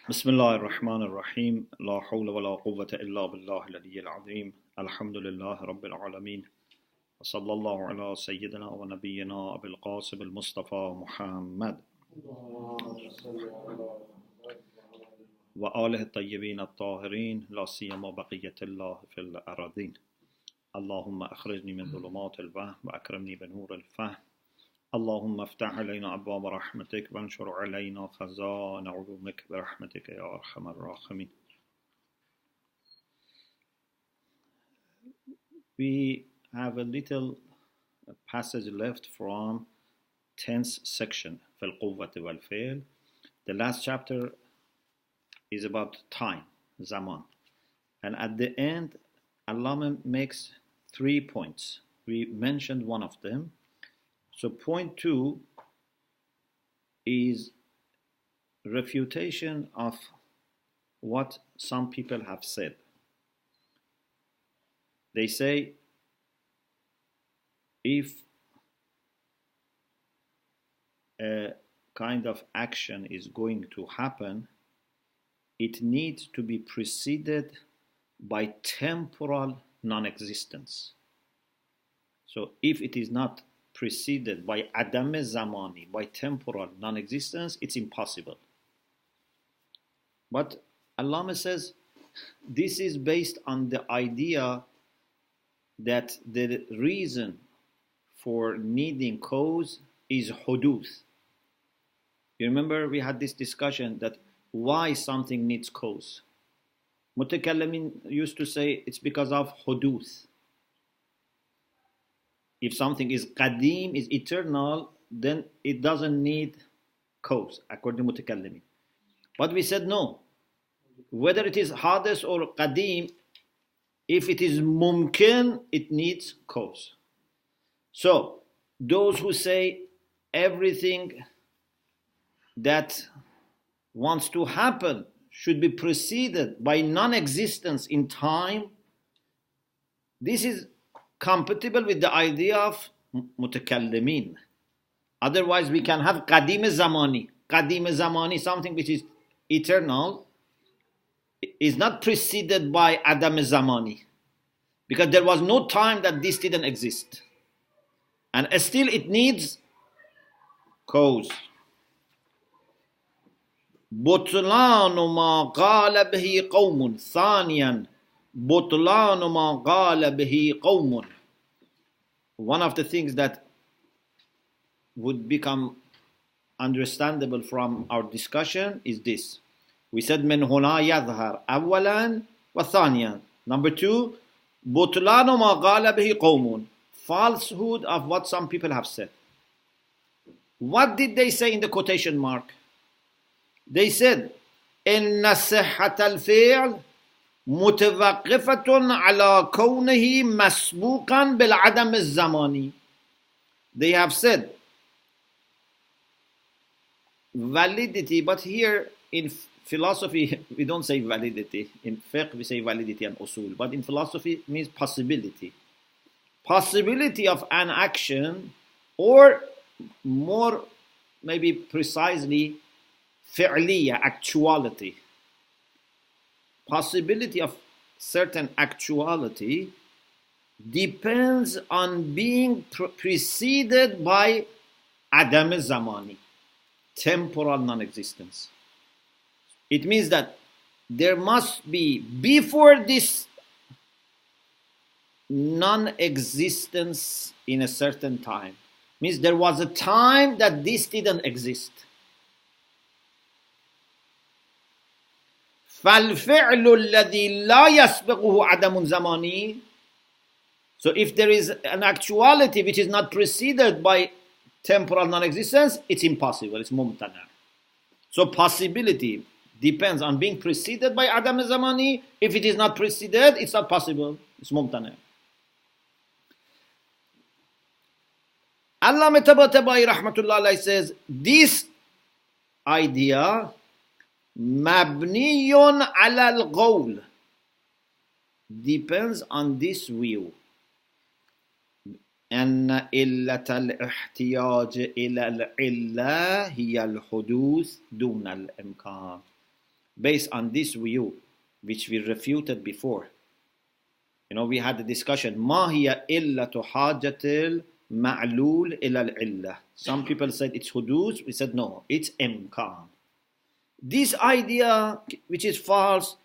بسم الله الرحمن الرحيم لا حول ولا قوة إلا بالله العلي العظيم الحمد لله رب العالمين وصلى الله على سيدنا ونبينا أبي القاسم المصطفى محمد وآله الطيبين الطاهرين لا سيما بقية الله في الأراضين اللهم أخرجني من ظلمات الوهم وأكرمني بنور الفهم اللهم افتح علينا أبواب رحمتك وانشر علينا خزائن علومك برحمتك يا أرحم الراحمين. We have a little passage left from 10th section في القوة والفعل. The last chapter is about time, zaman. And at the end, Allah makes 3 points. We mentioned one of them. So point 2 is refutation of what some people have said. They say if a kind of action is going to happen, it needs to be preceded by temporal non-existence. So if it is not preceded by Adam Zamani, by temporal non-existence, it's impossible. But Allah says this is based on the idea that the reason for needing cause is huduth. You remember we had this discussion that why something needs cause. Mutakallimin used to say it's because of huduth. If something is qadim, is eternal, then it doesn't need cause, according to Mutakallimin. But we said no. Whether it is hadith or qadim, if it is mumkin, it needs cause. So, those who say everything that wants to happen should be preceded by non-existence in time, this is compatible with the idea of mutakallimin. Otherwise, we can have qadim zamani. Qadim zamani, something which is eternal, is not preceded by adam zamani, because there was no time that this didn't exist, and still it needs cause. بطلان ما قال به قوم ثانيا بطلان ما قال به قوم. One of the things that would become understandable from our discussion is this. We said من هنا يظهر أولا وثانيا. Number 2, بطلان ما قال به قوم. Falsehood of what some people have said. What did they say in the quotation mark? They said إن صحة الفعل متوقفة على كونه مسبوقا بالعدم الزماني. They have said validity, but here in philosophy we don't say validity. In fiqh we say validity and usul, but in philosophy it means possibility. Possibility of an action, or more maybe precisely fi'liya, actuality. Possibility of certain actuality depends on being preceded by Adam Zamani, temporal non-existence. It means that there must be, before this non-existence in a certain time, means there was a time that this didn't exist. فَالْفِعْلُ الَّذِي لَا يَسْبِقُهُ عَدَمٌ زَمَانِي. So if there is an actuality which is not preceded by temporal non-existence, it's impossible, it's mumtana. So possibility depends on being preceded by Adam Zamani. If it is not preceded, it's not possible, it's mumtana. Allama Tabatabai Rahmatullah Alayhi says, this idea mabniyun ala al-qawl depends on this view. أن إلة الاحتياج إلى العلة هي الحدوث دون الإمكان. based on this view, which we refuted before. We had the discussion. ما هي إلة حاجة المعلول إلى العلة. Some people said it's hudus. We said no, it's imkan. This idea, which is false,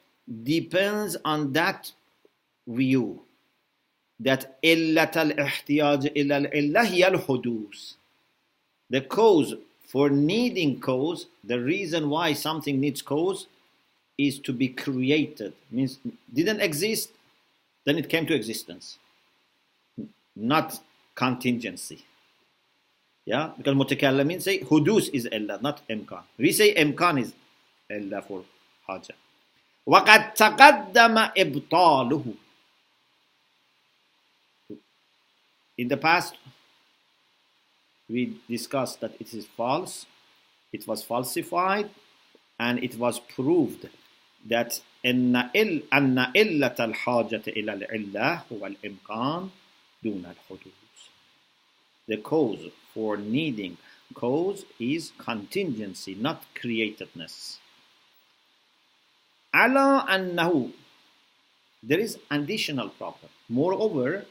depends on that view. That إلة الاحتياج إلى العلة هي الحدوث. The cause for needing cause, the reason why something needs cause, is to be created. Means didn't exist, then it came to existence. Not contingency. Yeah, because mutakallamin say hudus is illa, not imkan. We say imkan is illa for haja. وَقَدْ تَقَدَّمَ إِبْطَالُهُ. In the past, we discussed that it is false, it was falsified, and it was proved that أن إلة الحاجة إلى العلة هو الإمكان دون الحدوث. The cause for needing cause is contingency, not createdness. على أنه, there is additional problem. Moreover,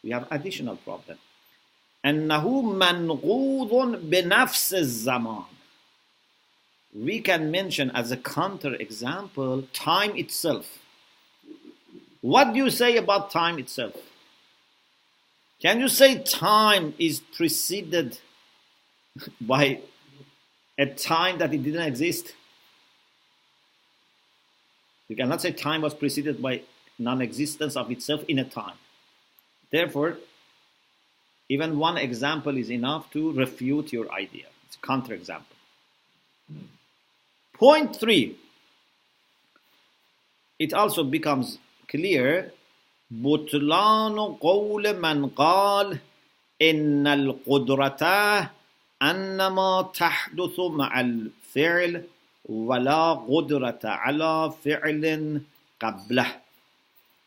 we have additional problem. أنه منقوض بنفس الزمان. We can mention as a counter example time itself. What do you say about time itself? Can you say time is preceded by a time that it didn't exist? You cannot say time was preceded by non-existence of itself in a time. Therefore, even one example is enough to refute your idea. It's a counterexample. Point 3. It also becomes clear بطلان قول من قال إن القدرة أنما تحدث مع الفعل ولا قدرة على فعل قبله.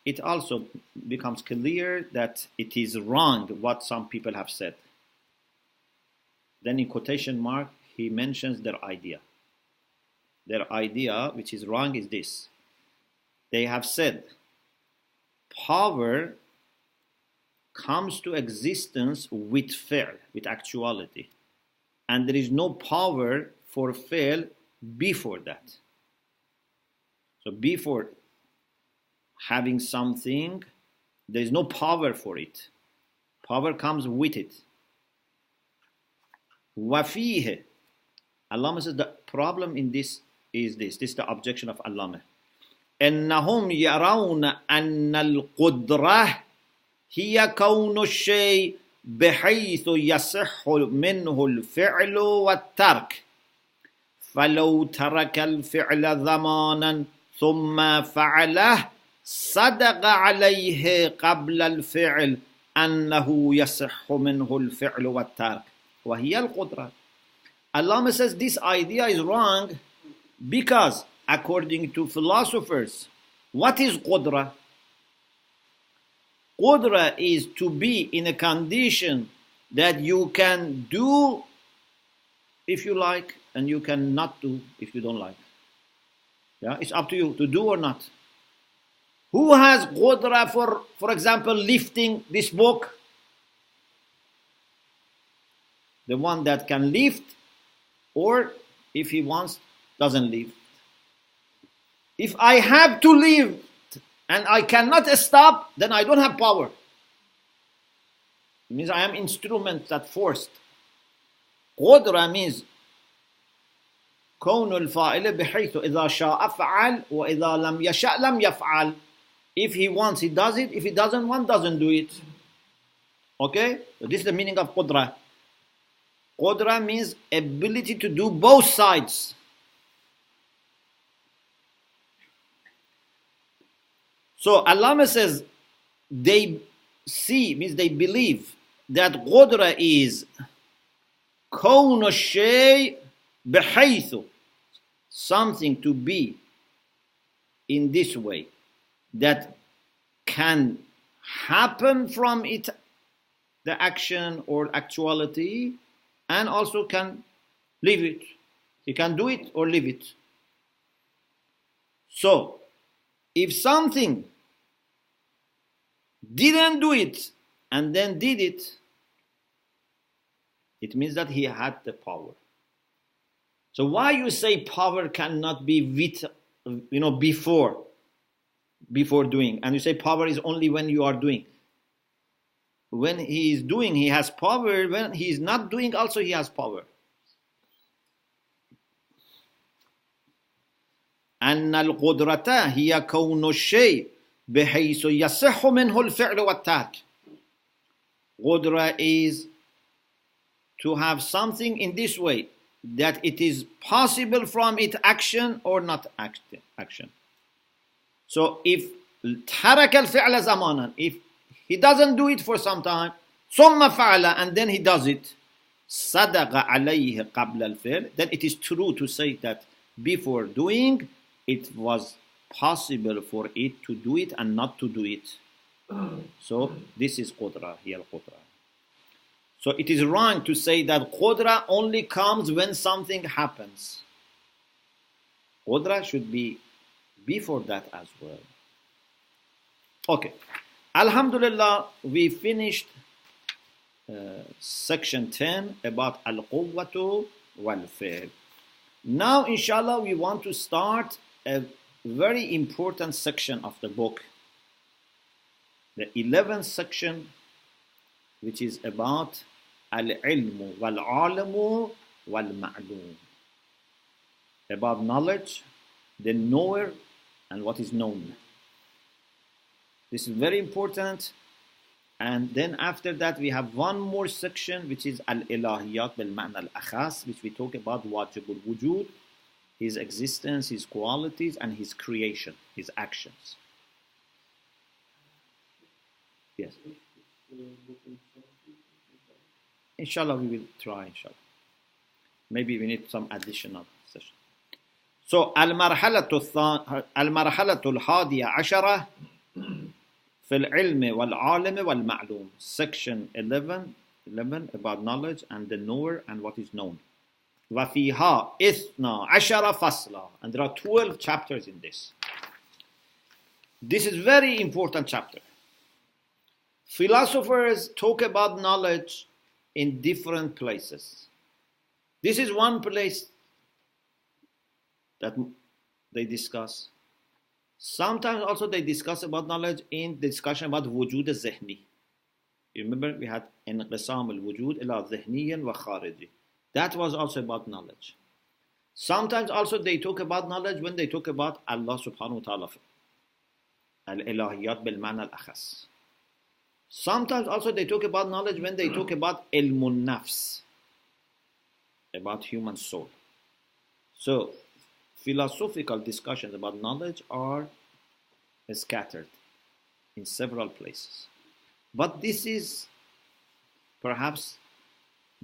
It also becomes clear that it is wrong what some people have said. Then in quotation mark, he mentions their idea. Their idea, which is wrong, is this. They have said, power comes to existence with fi'l, with actuality. And there is no power for fi'l before that. So before having something, there is no power for it. Power comes with it. وَفِيهِ. Allama says the problem in this is this. This is the objection of Allama. إنهم يرون أن القدرة هي كون الشيء بحيث يصح منه الفعل والترك فلو ترك الفعل زمانا ثم فعله صدق عليه قبل الفعل أنه يصح منه الفعل والترك وهي القدرة. Allama says this idea is wrong because according to philosophers, what is qudra? Qudra is to be in a condition that you can do if you like and you can not do if you don't like. Yeah, it's up to you to do or not. Who has qudra for example, lifting this book? The one that can lift, or if he wants, doesn't lift. If I have to lift and I cannot stop, then I don't have power. It means I am instrument that forced. قدرة means كون الفاعل بحيث إذا شاء فعل وإذا لم يشاء لم يفعل. If he wants, he does it. If he doesn't want, doesn't do it. Okay? So this is the meaning of qudra. Qudra means ability to do both sides. So Allama says they see, means they believe that qudra is كون الشيء بحيث, something to be in this way that can happen from it, the action or actuality, and also can leave it. You can do it or leave it. So, if something didn't do it and then did it, it means that he had the power. So why you say power cannot be before doing, and you say power is only when you are doing? When he is doing, he has power. When he is not doing, also he has power. أن القدرة هي كون الشيء بحيث يصح منه الفعل والترك. Qudra is to have something in this way, that it is possible from it action or not action. So if ترك الفعل زمانا, if he doesn't do it for some time, ثم فعل, and then he does it, صدق عليه قبل الفعل, then it is true to say that before doing it was possible for it to do it and not to do it. So this is qudra, here qudra. So it is wrong to say that qudra only comes when something happens. Qudra should be before that as well. Okay. Alhamdulillah, we finished section 10 about al-quwwatu wal-fi'l. Now, inshallah, we want to start a very important section of the book, the 11th section, which is about al-ilmu wal-alamu wal-ma'lum, about knowledge, the knower, and what is known. This is very important. And then after that, we have one more section, which is al-ilahiyat bil-ma'na al-akhas, which we talk about wajibul wujud, his existence, his qualities, and his creation, his actions. Yes. Inshallah, we will try, inshallah. Maybe we need some additional session. So, al-marhalatul hadiya ashara في العلم والعالم والمعلوم. Section 11 about knowledge and the knower and what is known. وفيها 12 فصلا. And there are 12 chapters in this. This is very important chapter. Philosophers talk about knowledge in different places. This is one place that they discuss. Sometimes also they discuss about knowledge in the discussion about wujud al-zihni. You remember we had inqisam al-wujud ila zihniyan wa khariji. That was also about knowledge. Sometimes also they talk about knowledge when they talk about Allah subhanahu wa ta'ala, al-ilahiyat bil-ma'na al-akhas. Sometimes also they talk about knowledge when they talk about ilmun nafs, about human soul. So philosophical discussions about knowledge are scattered in several places. But this is perhaps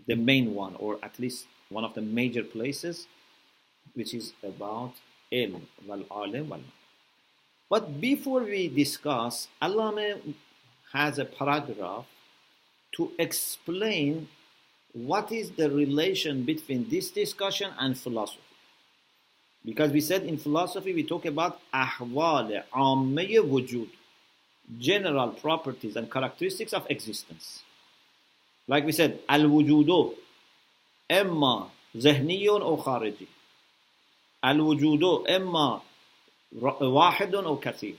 the main one, or at least one of the major places, which is about ilm wal-alim wal. But before we discuss, Allah has a paragraph to explain what is the relation between this discussion and philosophy. Because we said in philosophy we talk about ahwal ammiyya wujud, general properties and characteristics of existence. Like we said, al-wujudu imma zihniyun or khariji. Al-wujudu imma wahidun or kathir.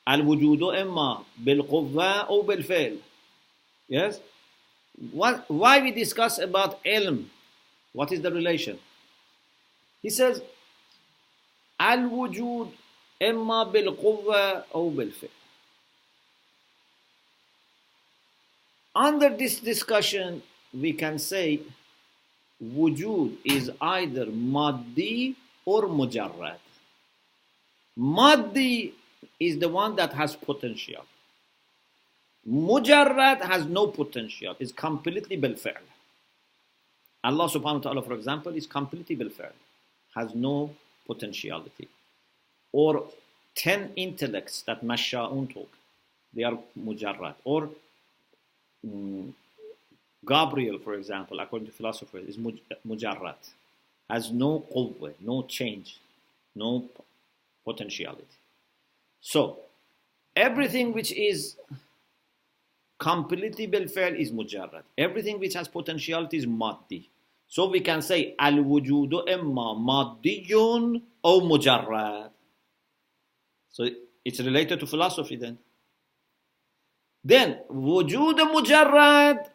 Al-wujudu imma bil-quwwa or bil-fi'l. Yes? Why we discuss about ilm? What is the relation? He says, al-wujud imma bil-quwwa or bil-fi'l. Under this discussion, we can say wujud is either maddi or mujarrad. Maddi is the one that has potential. Mujarrad has no potential, is completely bil-fi'l. Allah subhanahu wa ta'ala, for example, is completely bil-fi'l, has no potentiality. Or 10 intellects that masha'un talk, they are mujarrad. Or Gabriel, for example, according to philosophers, is mujarrad, has no quwwah, no change, no potentiality. So, everything which is completely بالفعل is mujarrad. Everything which has potentiality is maddi. So we can say al-wujudu imma maddiyun or mujarrad. So it's related to philosophy then. Then wujud mujarrad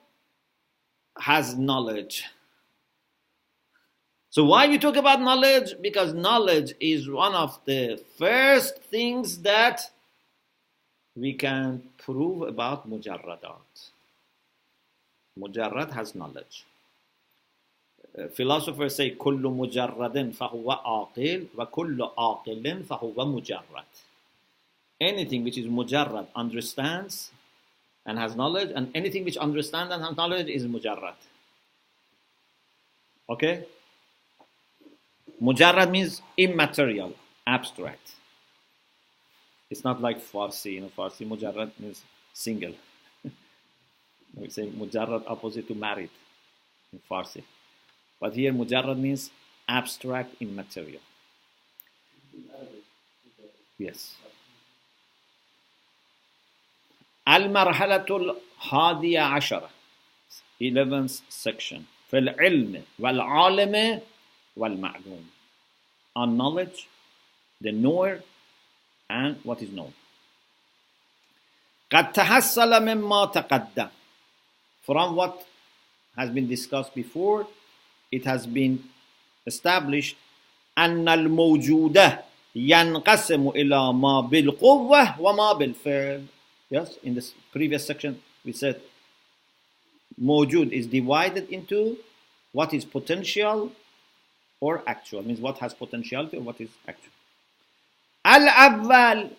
has knowledge. So why we talk about knowledge? Because knowledge is one of the first things that we can prove about mujarradat. Mujarrad has knowledge. Philosophers say كل مجرد فهو عاقل وكل عاقل فهو مجرد. Anything which is mujarrad understands and has knowledge, and anything which understands and has knowledge is mujarrad. Okay? Mujarrad means immaterial, abstract. It's not like Farsi. Farsi mujarrad means single. We say mujarrad opposite to married in Farsi. But here mujarrad means abstract, immaterial. Yes. المرحلة الحادية عشرة 11th section في العلم والعالم والمعلوم. On knowledge, the knower, and what is known. قد تحصل مما تقدم. From what has been discussed before, it has been established أن الموجودة ينقسم إلى ما بالقوة وما بالفعل. Yes, in this previous section we said موجود is divided into what is potential or actual, means what has potentiality or what is actual. Al-awwal,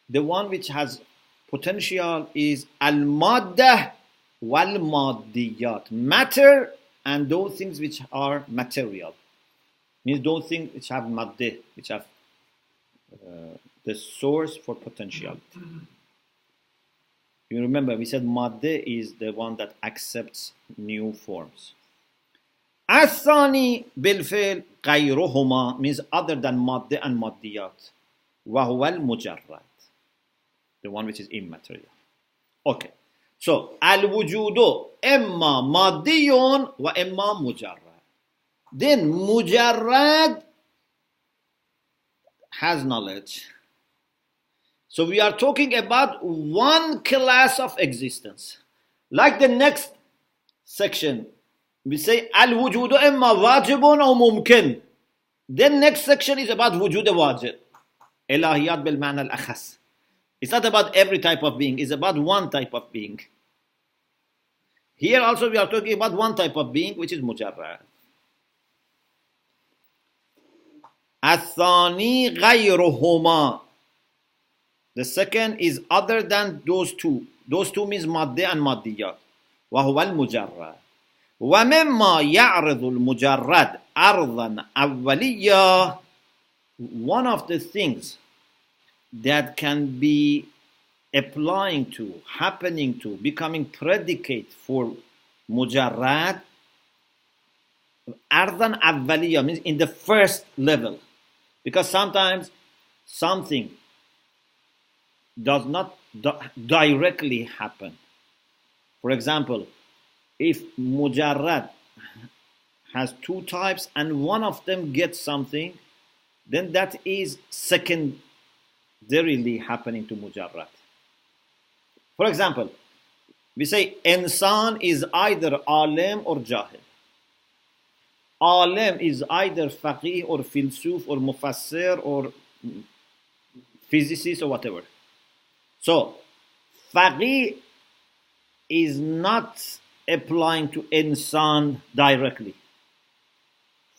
the one which has potential, is al-maddah wal-maddiyat, matter and those things which are material, means those things which have maddah, which have the source for potentiality. You remember we said maddah is the one that accepts new forms. الثاني بالفعل غيرهما means other than maddah and maddiyat. وهو المجرد, the one which is immaterial. Okay, so الوجود إما مادي وإما مجرد. Then mujarrad has knowledge. So we are talking about one class of existence. Like the next section, we say al-wujudu imma wajibun aw mumkin. Then next section is about wujud wajib. Ilahiyat bil ma'na al-akhas. It's not about every type of being, it's about one type of being. Here also we are talking about one type of being, which is mujarrad. الثاني غيرهما. The second is other than those two. Those two means madde and maddiyat. وهو المجرد. ومما يعرض المجرد عرضا أوليا. One of the things that can be applying to, happening to, becoming predicate for mujarrad, ardan awwaliya means in the first level. Because sometimes something does not directly happen. For example, if mujarrad has two types and one of them gets something, then that is secondarily happening to mujarrad. For example, we say insan is either alim or jahil. Alim is either faqih or filsuf or mufassir or physicist or whatever. So, faqih is not applying to insan directly.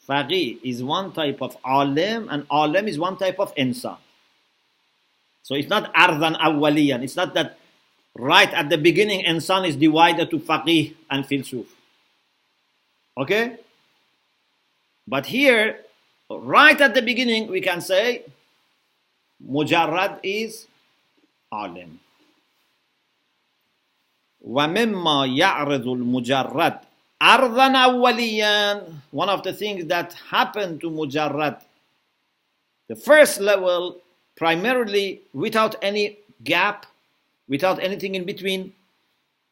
Faqih is one type of alim and alim is one type of insan. So it's not ardan awwaliyan. It's not that right at the beginning insan is divided to faqih and filsuf. Okay? But here, right at the beginning, we can say mujarrad is alim. وَمِمَّا يَعْرِضُ الْمُجَرَّدُ أَرْضًا أَوَّلِيًّا. One of the things that happened to mujarrad, the first level, primarily without any gap, without anything in between,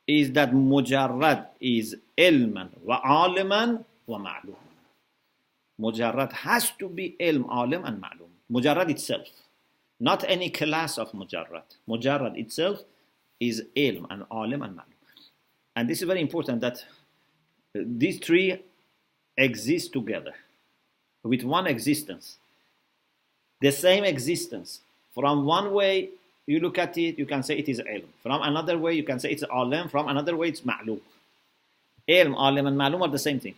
is that mujarrad is ilman wa aliman wa ma'lum. Mujarrad has to be ilm, alim, and ma'lum. Mujarrad itself, not any class of mujarrad. Mujarrad itself is ilm and alim and ma'lum. And this is very important, that these three exist together with one existence, the same existence. From one way you look at it, you can say it is ilm. From another way, you can say it's alim. From another way, it's ma'lum. Ilm, alim, and ma'lum are the same thing.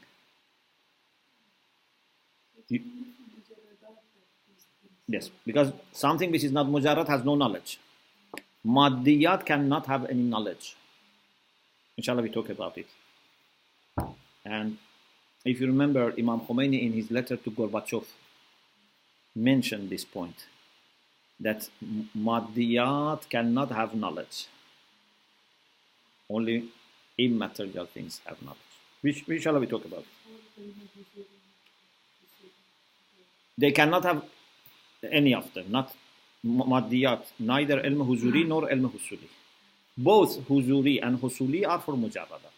Yes, because something which is not mujarrad has no knowledge. Maddiyat cannot have any knowledge. Inshallah, we talk about it. And if you remember, Imam Khomeini in his letter to Gorbachev mentioned this point, that Maddiyat cannot have knowledge. Only immaterial things have knowledge. Which inshallah we talk about. They cannot have any of them, not Maddiyat, neither ilm huzuri nor ilm husuli. Both huzuri and husuli are for mujarradat.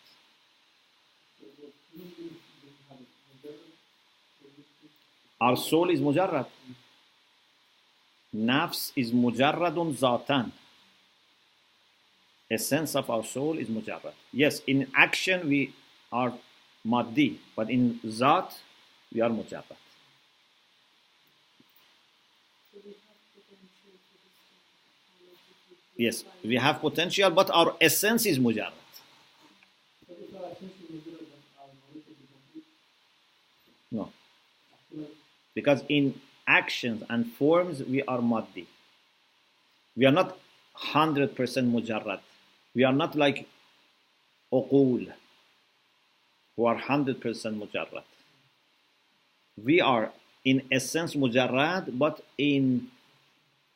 Our soul is mujarrad. Nafs is mujarradun zatan. Essence of our soul is mujarrad. Yes, in action we are maddi, but in zat we are mujarrad. Yes, we have potential, but our essence is mujarrad. No. Because in actions and forms, we are maddi. We are not 100% mujarrad. We are not like uqul, who are 100% mujarrad. We are in essence mujarrad, but in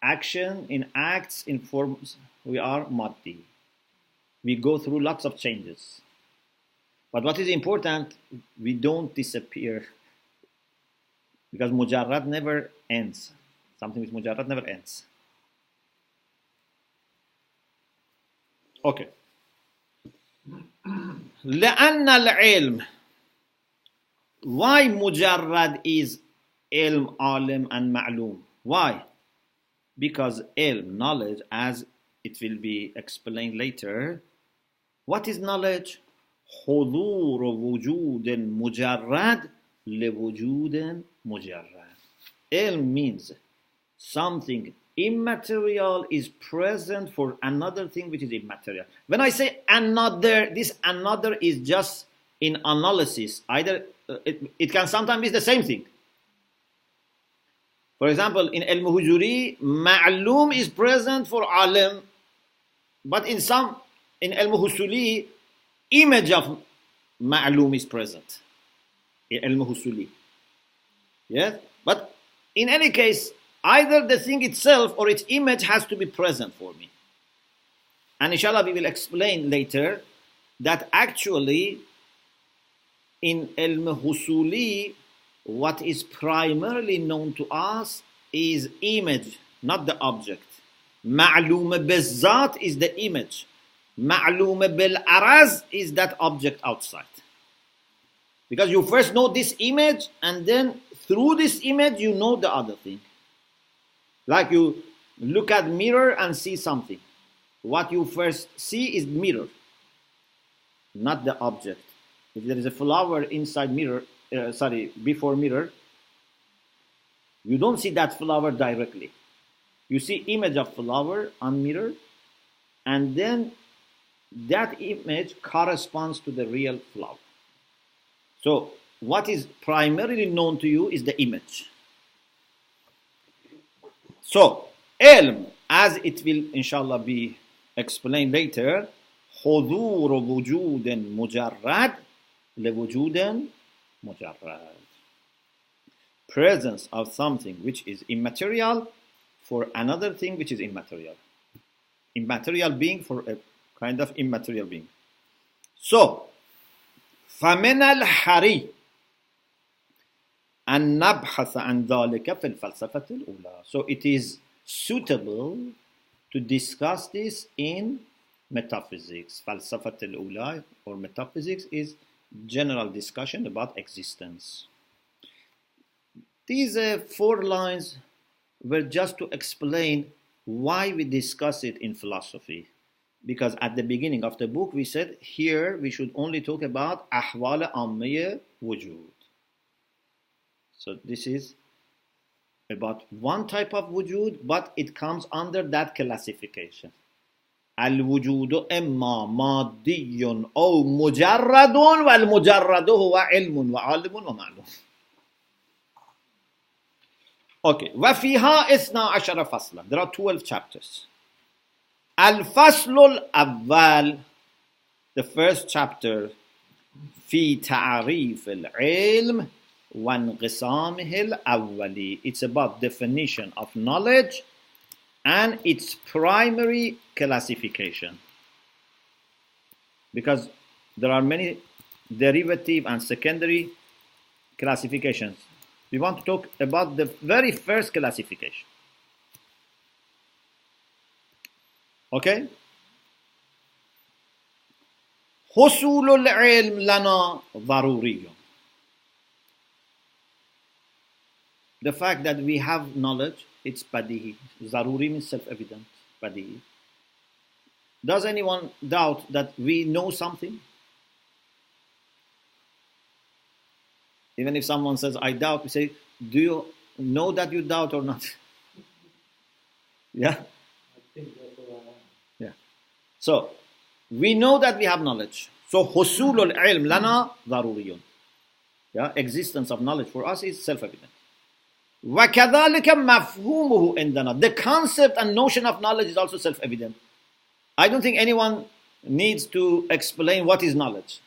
action, in acts, in forms, we are maddi. We go through lots of changes. But what is important, we don't disappear. Because mujarrad never ends. Something with mujarrad never ends. Okay. لأن العلم. Why mujarrad is ilm, alim, and ma'lum? Why? Because ilm, knowledge, as it will be explained later. What is knowledge? حضور وجود مجرد لوجود مجرد. Ilm means something immaterial is present for another thing which is immaterial. When I say another, this another is just in analysis. Either it can sometimes be the same thing. For example, in ilm huzuri, ma'lum is present for alim, but in ilm husuli, image of ma'lum is present. In ilm husuli. Yes? But in any case, either the thing itself or its image has to be present for me. And inshallah we will explain later that actually in ilm husuli, what is primarily known to us is image, not the object. Ma'lum bizzat is the image. Ma'lum bil araz is that object outside. Because you first know this image, and then through this image you know the other thing. Like you look at mirror and see something. What you first see is mirror, not the object. If there is a flower inside mirror, before mirror, you don't see that flower directly. You see image of flower on mirror, and then that image corresponds to the real flower. So what is primarily known to you is the image. So ilm, as it will inshallah be explained later, حضور وجود مجرد لوجود مجرد. Presence of something which is immaterial for another thing which is immaterial. Immaterial being for a kind of immaterial being. So, فَمِنَ الْحَرِي أَن نَبْحَثَ عَنْ ذَلِكَ فِي الْفَلْسَفَةِ الْأُولَى. So it is suitable to discuss this in metaphysics. Falsafat al-ula, or metaphysics, is general discussion about existence. These 4 lines were just to explain why we discuss it in philosophy. Because at the beginning of the book we said here we should only talk about ahwal ammiyya wujud. So this is about one type of wujud, but it comes under that classification. Al-wujudu imma maddiyun aw mujarradun wal mujarradu huwa ilmun wa alimun wa ma'lum. Okay. وَفِيهَا 12 فَصْلًا. There are 12 chapters. الفصل الأول, the first chapter, في تعريف العلم وانقسامه الأولي. It's about definition of knowledge and its primary classification. Because there are many derivative and secondary classifications. We want to talk about the very first classification. Okay? حصول العلم لنا ضروري. The fact that we have knowledge, it's badihi. Zaruri means self-evident. Badihi. Does anyone doubt that we know something? Even if someone says, I doubt, we say, do you know that you doubt or not? Yeah? I think that's what I am. Yeah. So, we know that we have knowledge. So, حصول العلم لنا ضروري. Yeah? Existence of knowledge for us is self-evident. وَكَذَلِكَ مَفْهُومُهُ عِنْدَنَا. The concept and notion of knowledge is also self-evident. I don't think anyone needs to explain what is knowledge.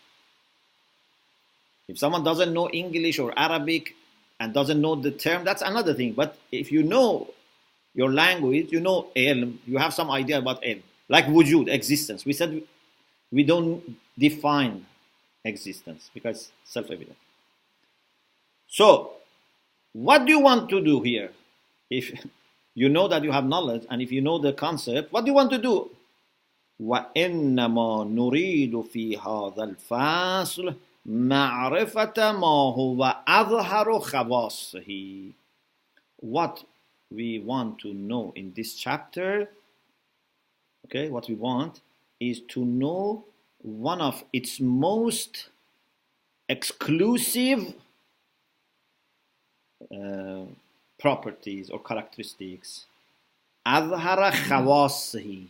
If someone doesn't know English or Arabic and doesn't know the term, that's another thing. But if you know your language, you know ilm, you have some idea about ilm. Like wujud, existence. We said we don't define existence because self-evident. So, what do you want to do here? If you know that you have knowledge and if you know the concept, what do you want to do? وَإِنَّمَا نُرِيدُ فِي هَذَا الْفَاصِلِ مَعْرِفَةَ مَا هُوَ أَظْهَرُ خَوَاصِهِ. What we want to know in this chapter, okay, what we want is to know one of its most exclusive properties or characteristics. أظهر خواصه.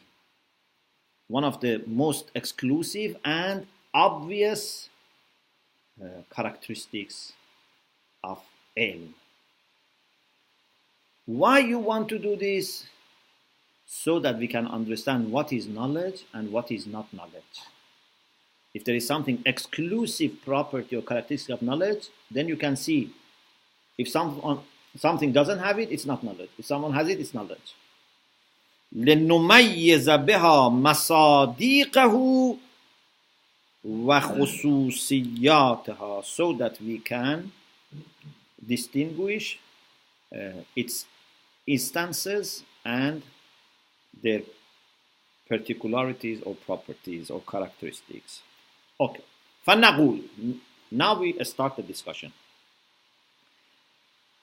One of the most exclusive and obvious characteristics of ilm. Why you want to do this? So that we can understand what is knowledge and what is not knowledge. If there is something exclusive property or characteristic of knowledge, then you can see if something doesn't have it, it's not knowledge. If someone has it, it's knowledge. لنميز بها مصادقه وخصوصياتها, so that we can distinguish its instances and their particularities or properties or characteristics. Okay. فنقول. Now we start the discussion.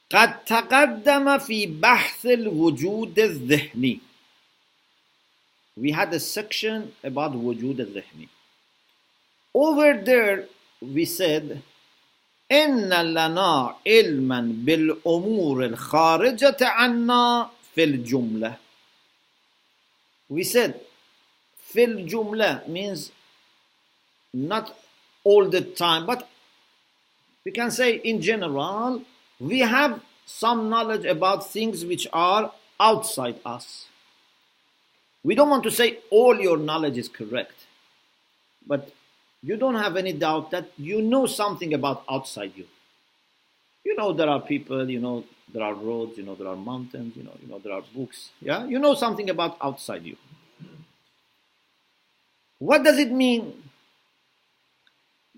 قد تقدم في بحث الوجود الذهني. We had a section about وجود الذهني. Over there we said إن لنا علما بالأمور الخارجة عنا في الجملة. We said في الجملة means not all the time, but we can say in general we have some knowledge about things which are outside us. We don't want to say all your knowledge is correct, but you don't have any doubt that you know something about outside you. You know there are people, you know there are roads, you know there are mountains, you know there are books. Yeah, you know something about outside you. What does it mean?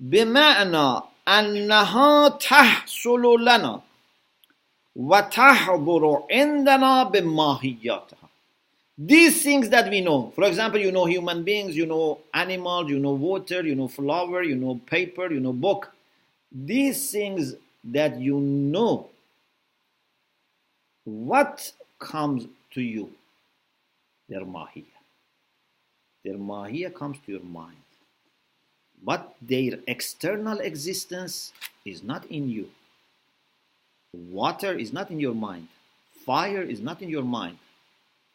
بمعنى أنها تحصل لنا وَتَحْضُرُ عِنْدَنَا بِمَاهِيَّاتِهَا. These things that we know, for example, you know human beings, you know animals, you know water, you know flower, you know paper, you know book. These things that you know, what comes to you? Their mahiyya. Their mahiyya comes to your mind. But their external existence is not in you. Water is not in your mind. Fire is not in your mind.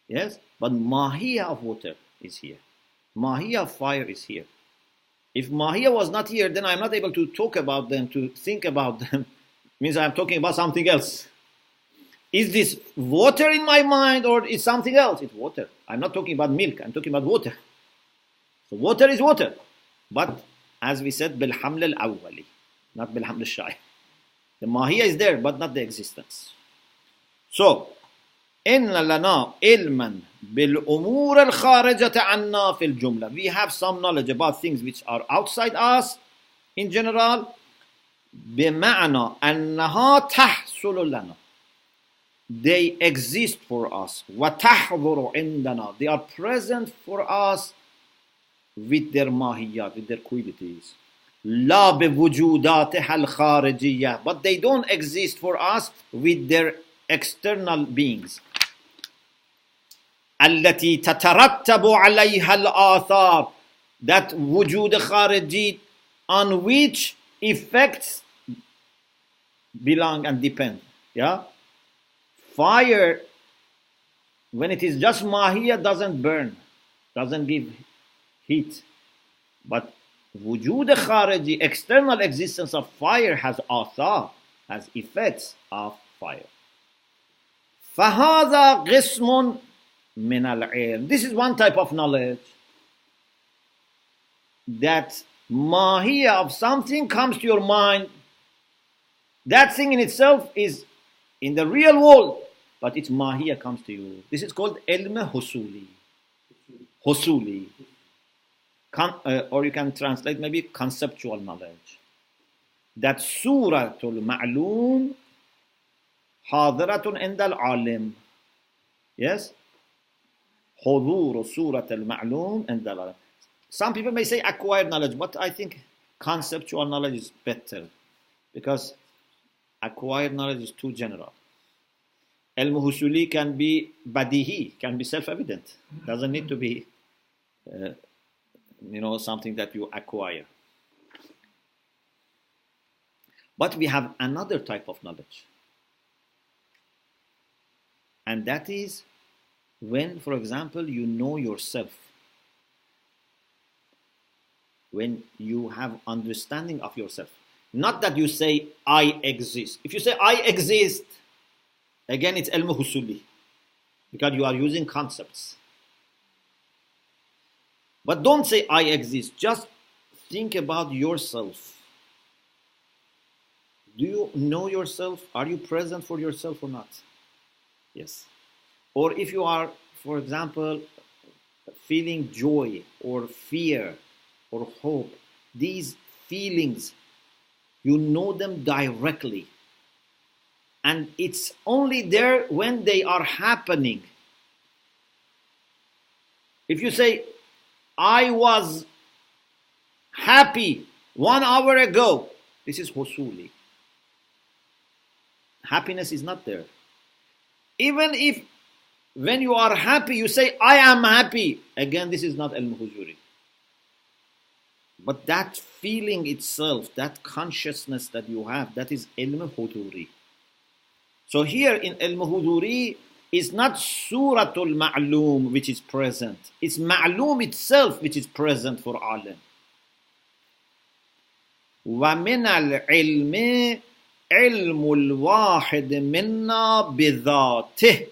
Yes? But mahiyya of water is here. Mahiyya of fire is here. If mahiyya was not here, then I'm not able to talk about them, to think about them. Means I'm talking about something else. Is this water in my mind or is something else? It's water. I'm not talking about milk. I'm talking about water. So water is water. But as we said, بالحمل الأولي, not بالحمل الشاي. The mahiyya is there, but not the existence. So, إن لنا علما بالأمور الخارجة عنا في الجملة. We have some knowledge about things which are outside us in general. بمعنى أنها تحصل لنا. They exist for us. وتحضر عندنا. They are present for us with their mahiyat, with their qualities. لا بوجوداتها الخارجية. But they don't exist for us with their external beings. التي تترتب عليها الآثار. That وجود خارجي on which effects belong and depend. Yeah? Fire, when it is just mahiyya, doesn't burn, doesn't give heat. But wujud khariji, external existence of fire, has athar, has effects of fire. فَهَذَا قِسْمٌ مِنَ الْعِلْمِ. This is one type of knowledge. That mahiyya of something comes to your mind. That thing in itself is in the real world, but its mahiyya comes to you. This is called ilm husuli. Husuli. Or you can translate maybe conceptual knowledge. That suratul ma'loom hadiratun inda al-alim. Yes? Huduru suratul ma'loom inda al-alim. Some people may say acquired knowledge, but I think conceptual knowledge is better, because acquired knowledge is too general. Ilm husuli can be badihi, can be self-evident. Doesn't need to be something that you acquire. But we have another type of knowledge. And that is when, for example, you know yourself. When you have understanding of yourself. Not that you say, I exist. If you say, I exist, again, it's ilm husuli, because you are using concepts. But don't say, I exist. Just think about yourself. Do you know yourself? Are you present for yourself or not? Yes. Or if you are, for example, feeling joy or fear or hope, these feelings, you know them directly. And it's only there when they are happening. If you say, I was happy 1 hour ago, this is husuli. Happiness is not there. Even if when you are happy, you say, I am happy, again, this is not ilm huzuri. But that feeling itself, that consciousness that you have, that is ilm huduri. So here in ilm huduri, it's not suratul ma'loom which is present. It's ma'loom itself which is present for alim. وَمِنَ الْعِلْمِ عِلْمُ الْوَاحِدِ مِنَّا بِذَاتِهِ.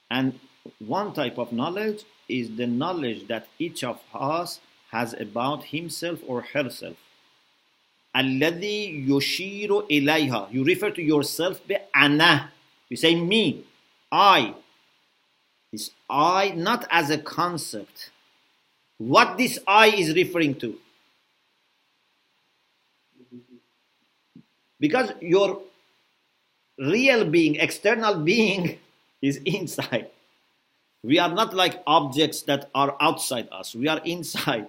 And one type of knowledge is the knowledge that each of us has about himself or herself. الَّذِي يُشِيرُ إِلَيْهَا. You refer to yourself بِأَنَا. You say me, I. This I not as a concept. What this I is referring to. Because your real being, external being is inside. We are not like objects that are outside us. We are inside.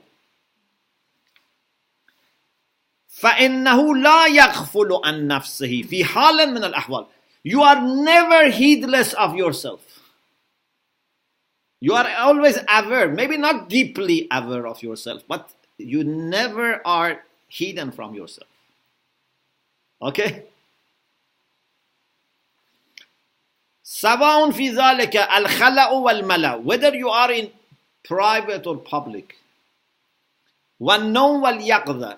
فإنه لا يغفل عن نفسه في حال من الأحوال. You are never heedless of yourself. You are always aware, maybe not deeply aware of yourself, but you never are hidden from yourself. Okay? سواء في ذلك الخلأ والملأ, whether you are in private or public. والنوم واليقظة,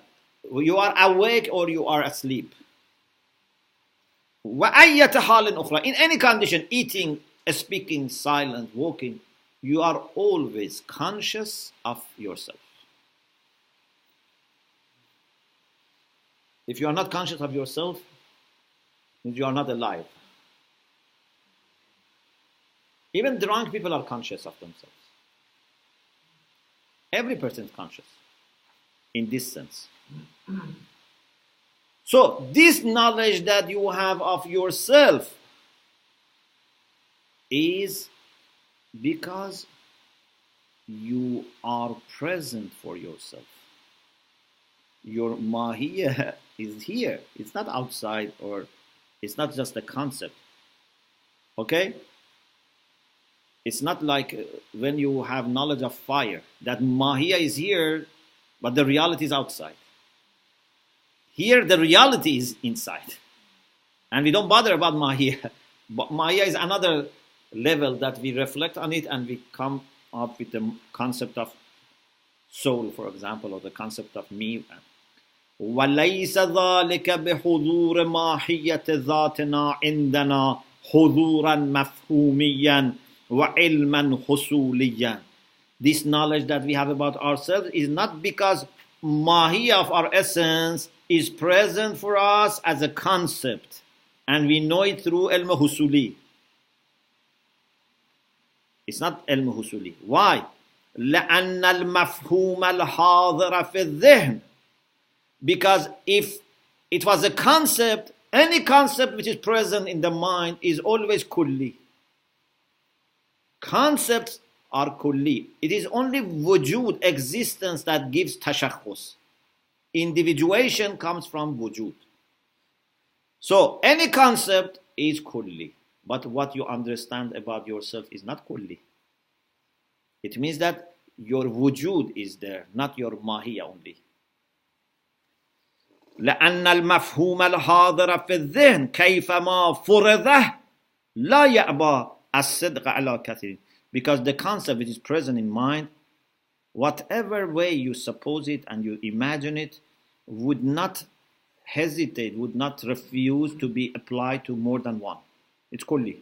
you are awake or you are asleep. وأية حال أخرى, in any condition, eating, speaking, silent, walking, you are always conscious of yourself. If you are not conscious of yourself, you are not alive. Even drunk people are conscious of themselves. Every person is conscious in this sense. So, this knowledge that you have of yourself is because you are present for yourself. Your mahiyya is here. It's not outside, or it's not just a concept. Okay? It's not like when you have knowledge of fire, that mahiyya is here, but the reality is outside. Here, the reality is inside. And we don't bother about mahiyya. But mahiyya is another level that we reflect on it and we come up with the concept of soul, for example, or the concept of me. وَلَيْسَ ذَلِكَ بِحُضُورِ مَاحِيَّةِ ذَاتِنَا عِنْدَنَا حُضُورًا مَفْهُومِيًّا وَعِلْمًا حُصُولِيًّا. This knowledge that we have about ourselves is not because mahiyya of our essence is present for us as a concept and we know it through ilm husuli. It's not ilm husuli. Why? لأن المفهوم الحاضر في الذهن. Because if it was a concept, any concept which is present in the mind is always kulli. Concepts are kulli. It is only wujud, existence, that gives tashakhus. Individuation comes from wujud. So any concept is kulli. But what you understand about yourself is not kulli. It means that your wujud is there, not your mahiyya only. لأن المفهوم الحاضر في الذهن كيفما فرضه لا يأبى الصدق على كثير. Because the concept which is present in mind, whatever way you suppose it and you imagine it, would not hesitate, would not refuse to be applied to more than one. It's kulli.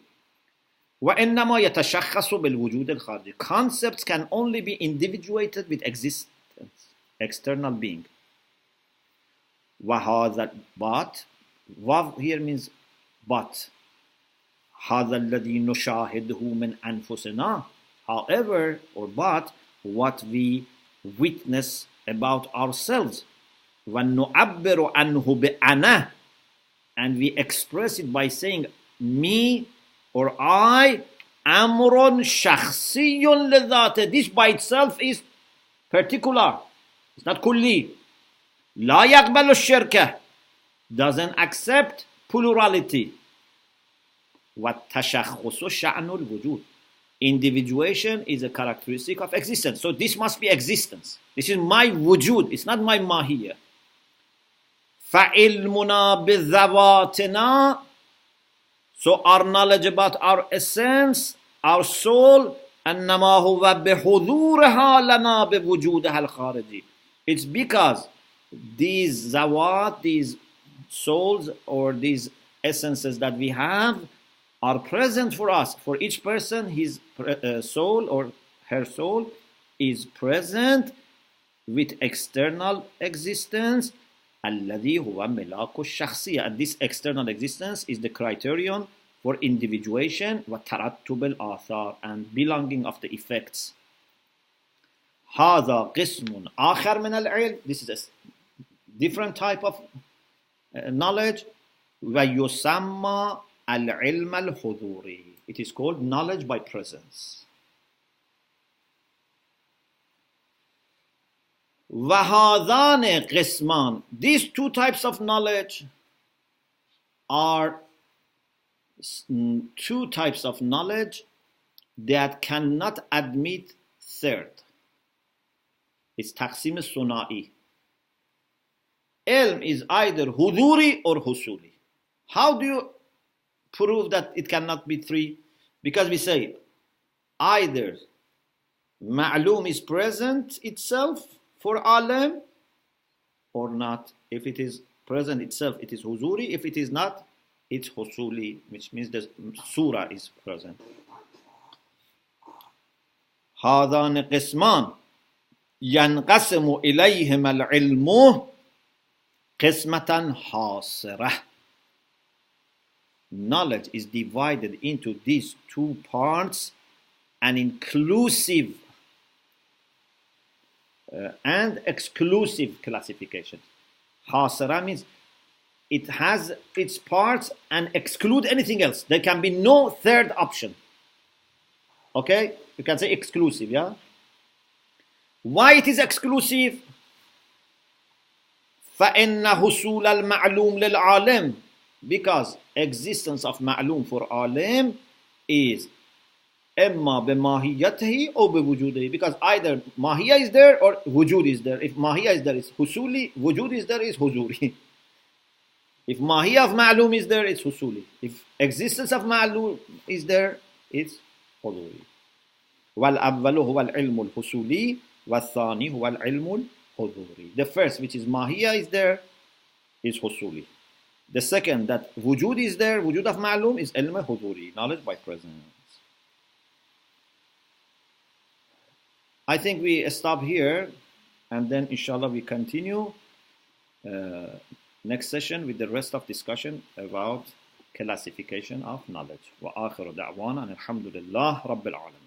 وإنما يتشخص بالوجود الخارجي. Concepts can only be individuated with existence, external being. وهذا but, wav here means but. هذا الذي نشاهده من أنفسنا. However, or but, what we witness about ourselves. وَنُعَبِّرُ عَنْهُ بِأَنَا. And we express it by saying, me or I, أمر شخصي لذاته. This by itself is particular. It's not kulli. لا يقبل الشركة. Doesn't accept plurality. وَالتَّشَخُّصُ شَأْنُ الْوُجُودِ. Individuation is a characteristic of existence. So this must be existence. This is my wujud. It's not my mahiyya. فَعِلْمُنَا بِذَوَاتِنَا. So our knowledge about our essence, our soul, أَنَّمَا هُوَ بِحُضُورِهَا لَنَا بِوُجُودِهَا الْخَارِجِ. It's because these zawat, these souls or these essences that we have are present for us. For each person, his soul or her soul is present with external existence. الذي هو ملاك الشخصية. And this external existence is the criterion for individuation وترتب الآثار and belonging of the effects. هذا قسم آخر من العلم. This is a different type of knowledge. ويسمى al-ilm al-huduri. It is called knowledge by presence. وَهَذَانِ قِسْمَانِ. These two types of knowledge are two types of knowledge that cannot admit third. It's taqsim sunai. Ilm is either huduri or husuli. How do you prove that it cannot be three? Because we say either ma'lum is present itself for alim or not. If it is present itself, it is huzuri. If it is not, it's husuli, which means the surah is present. هذان قسمان ينقسم إليهما العلم قسمة حاصرة. Knowledge is divided into these two parts, an inclusive and exclusive classification. Hasara means it has its parts and exclude anything else. There can be no third option. Okay? You can say exclusive, yeah? Why it is exclusive? فَإِنَّ حُصُولَ الْمَعْلُومِ لِلْعَالِمِ. Because existence of ma'lum for alim is imma bimahiyatihi or biwujudihi. Because either mahiyya is there or wujud is there. If mahiyya is there, it's husuli. Wujud is there, it's huzuri. If mahiyya of ma'lum is there, it's husuli. If existence of ma'lum is there, it's huzuri. وَالْأَوَّلُ هُوَ الْعِلْمُ الْحُصُولِي وَالثَّانِي هُوَ الْعِلْمُ الْحُضُورِي. The first, which is mahiyya is there, is husuli. The second, that wujud is there, wujud of ma'lum, is ilm huduri, knowledge by presence. I think we stop here, and then inshallah we continue next session with the rest of discussion about classification of knowledge. Wa akhiru da'wana alhamdulillah rabbil alamin.